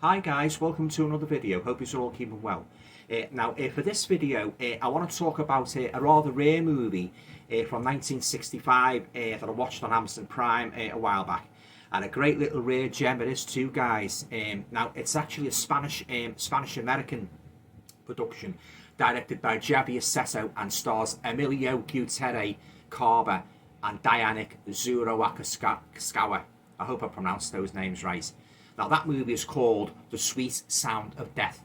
Hi guys, welcome to another video. Hope you're all keeping well. For this video, I want to talk about a rather rare movie from 1965 that I watched on Amazon Prime a while back. And a great little rare gem it is too, guys. Now, it's actually a Spanish-American production directed by Javier Setto and stars Emilio Gutierrez Carver and Diana Zuroakaskawa. I hope I pronounced those names right. Now, that movie is called The Sweet Sound of Death.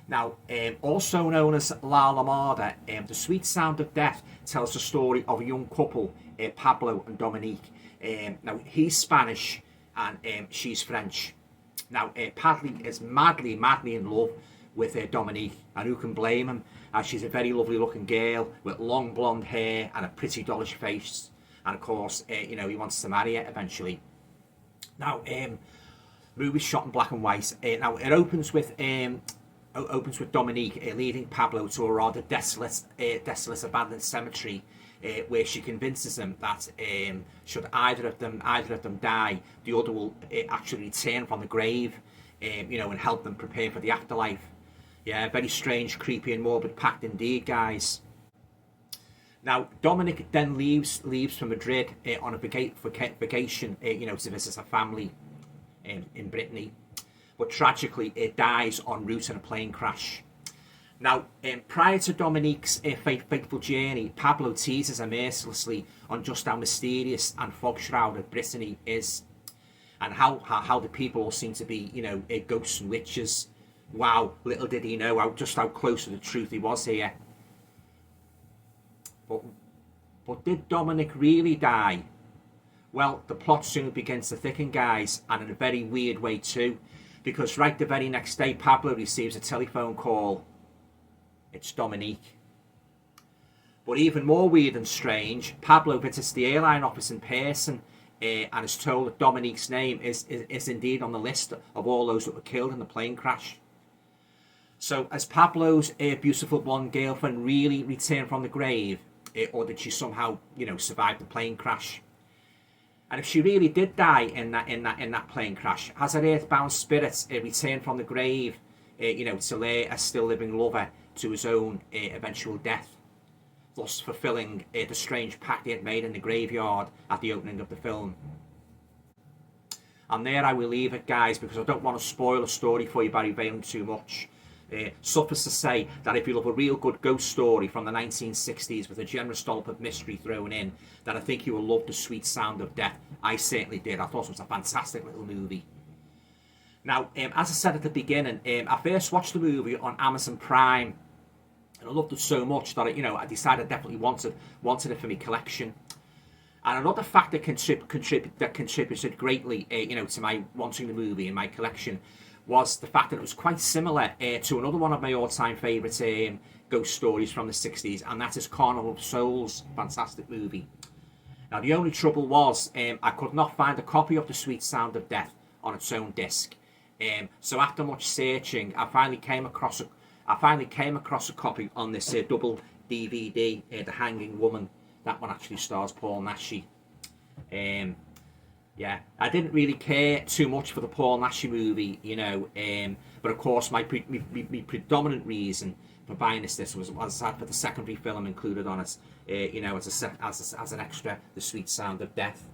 Now, also known as La Lamada, The Sweet Sound of Death tells the story of a young couple, Pablo and Dominique. Now, he's Spanish and she's French. Now, Padley is madly in love with Dominique, and who can blame him? She's a very lovely looking girl with long blonde hair and a pretty dollish face. And of course, he wants to marry her eventually. Now, movie shot in black and white. Now it opens with Dominique leading Pablo to a rather desolate abandoned cemetery, where she convinces him that should either of them die, the other will actually return from the grave, and help them prepare for the afterlife. Yeah, very strange, creepy, and morbid pact indeed, guys. Now, Dominic then leaves for Madrid on a vacation, to visit her family in Brittany, but tragically it dies en route in a plane crash. Now, prior to Dominique's fateful journey, Pablo teases her mercilessly on just how mysterious and fog-shrouded Brittany is, and how the people all seem to be, ghosts and witches. Wow, little did he know just how close to the truth he was here. But did Dominic really die? Well, the plot soon begins to thicken, guys, and in a very weird way too, because right the very next day, Pablo receives a telephone call. It's Dominique. But even more weird and strange, Pablo visits the airline office in person and is told that Dominique's name is indeed on the list of all those that were killed in the plane crash. So, has Pablo's beautiful blonde girlfriend really returned from the grave, or did she somehow, survive the plane crash? And if she really did die in that plane crash, has her earthbound spirit returned from the grave, to lay a still living lover to his own eventual death, thus fulfilling the strange pact he had made in the graveyard at the opening of the film? And there I will leave it, guys, because I don't want to spoil a story for you by revealing too much. Suffice to say that if you love a real good ghost story from the 1960s with a generous dollop of mystery thrown in, then I think you will love The Sweet Sound of Death. I certainly did. I thought it was a fantastic little movie. Now, as I said at the beginning, I first watched the movie on Amazon Prime, and I loved it so much that I decided I definitely wanted it for my collection. And another fact that contributed greatly, to my wanting the movie in my collection was the fact that it was quite similar to another one of my all-time favourite ghost stories from the 60s, and that is Carnival of Souls. Fantastic movie. Now, the only trouble was I could not find a copy of The Sweet Sound of Death on its own disc. So after much searching, I finally came across a copy on this double DVD, The Hanging Woman. That one actually stars Paul Naschy. Yeah, I didn't really care too much for the Paul Naschy movie, but of course my predominant reason for buying this was for the secondary film included on it, as an extra, The Sweet Sound of Death.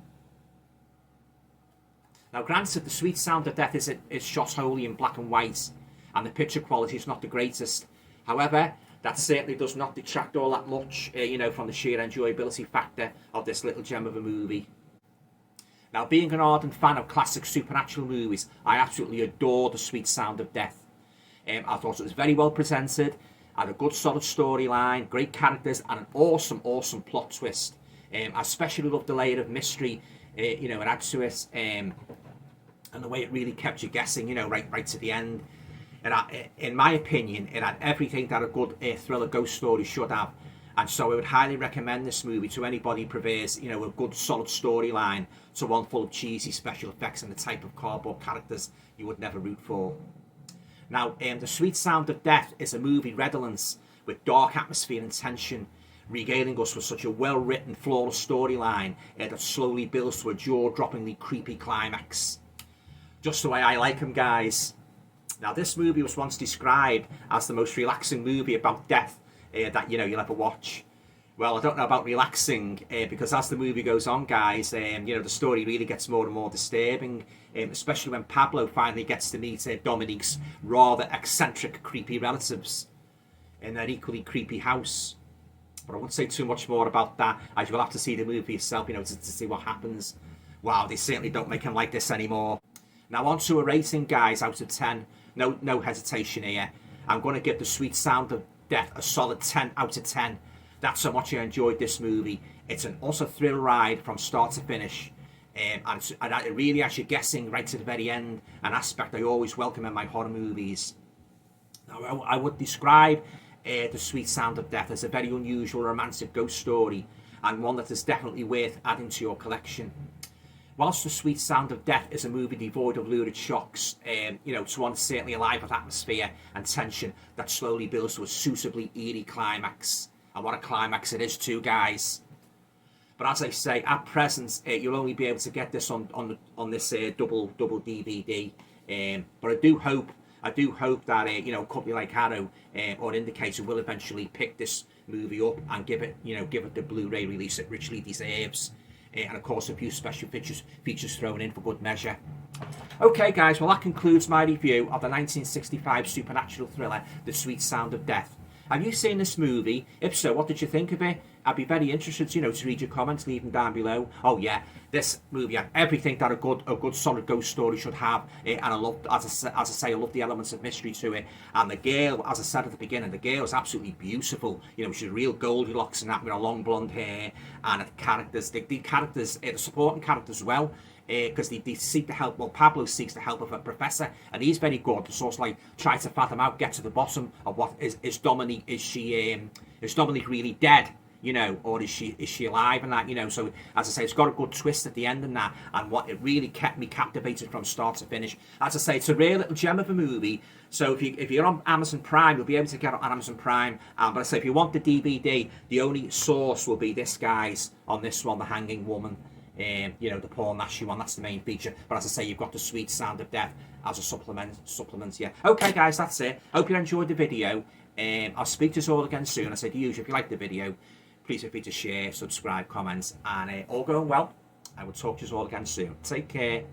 Now, granted, The Sweet Sound of Death is shot wholly in black and white, and the picture quality is not the greatest. However, that certainly does not detract all that much, from the sheer enjoyability factor of this little gem of a movie. Now, being an ardent fan of classic supernatural movies, I absolutely adore The Sweet Sound of Death. I thought it was very well presented, had a good solid storyline, great characters, and an awesome plot twist. I especially loved the layer of mystery, it adds to it, and the way it really kept you guessing, right to the end. And in my opinion, it had everything that a good thriller ghost story should have. And so I would highly recommend this movie to anybody who prefers, a good solid storyline to one full of cheesy special effects and the type of cardboard characters you would never root for. Now, The Sweet Sound of Death is a movie redolent with dark atmosphere and tension, regaling us with such a well-written, flawless storyline that slowly builds to a jaw-droppingly creepy climax. Just the way I like them, guys. Now, this movie was once described as the most relaxing movie about death that you'll ever watch. Well, I don't know about relaxing because as the movie goes on, guys, the story really gets more and more disturbing, especially when Pablo finally gets to meet Dominique's rather eccentric, creepy relatives in their equally creepy house. But I won't say too much more about that, as you'll have to see the movie yourself, to see what happens. Wow, they certainly don't make him like this anymore. Now, on to a rating, guys, out of 10. No hesitation here. I'm going to give The Sweet Sound of Death a solid 10 out of 10. That's how much I enjoyed this movie. It's an utter thrill ride from start to finish. And it really has you guessing right to the very end, an aspect I always welcome in my horror movies. Now, I would describe The Sweet Sound of Death as a very unusual romantic ghost story, and one that is definitely worth adding to your collection. Whilst The Sweet Sound of Death is a movie devoid of lurid shocks, it's one certainly alive with atmosphere and tension that slowly builds to a suitably eerie climax. And what a climax it is too, guys. But as I say, at present, you'll only be able to get this on this double DVD. But I do hope that a company like Arrow or Indicator will eventually pick this movie up and give it the Blu-ray release it richly deserves. And of course a few special features thrown in for good measure. Okay, guys, well, that concludes my review of the 1965 supernatural thriller The Sweet Sound of Death. Have you seen this movie? If so, what did you think of it? I'd be very interested, to read your comments, leave them down below. Oh yeah, this movie had everything that a good solid ghost story should have. And I love, as I say, I love the elements of mystery to it. And the girl, as I said at the beginning, the girl is absolutely beautiful. She's real Goldilocks and that, with her long blonde hair. And the characters, the supporting characters as well. Because they seek the help. Well, Pablo seeks the help of a professor, and he's very good to sort of like try to fathom out, get to the bottom of what is Dominique. Is Dominique really dead? Or is she alive and that? So as I say, it's got a good twist at the end and that, and what it really kept me captivated from start to finish. As I say, it's a real little gem of a movie. So if you're on Amazon Prime, you'll be able to get it on Amazon Prime. But I say, if you want the DVD, the only source will be this, guys, on this one, The Hanging Woman. The Paul Nash one, that's the main feature. But as I say, you've got The Sweet Sound of Death as a supplement, yeah. Okay, guys, that's it. Hope you enjoyed the video. I'll speak to us all again soon. I say to you, if you like the video, please feel free to share, subscribe, comments, and all going well. I will talk to you all again soon. Take care.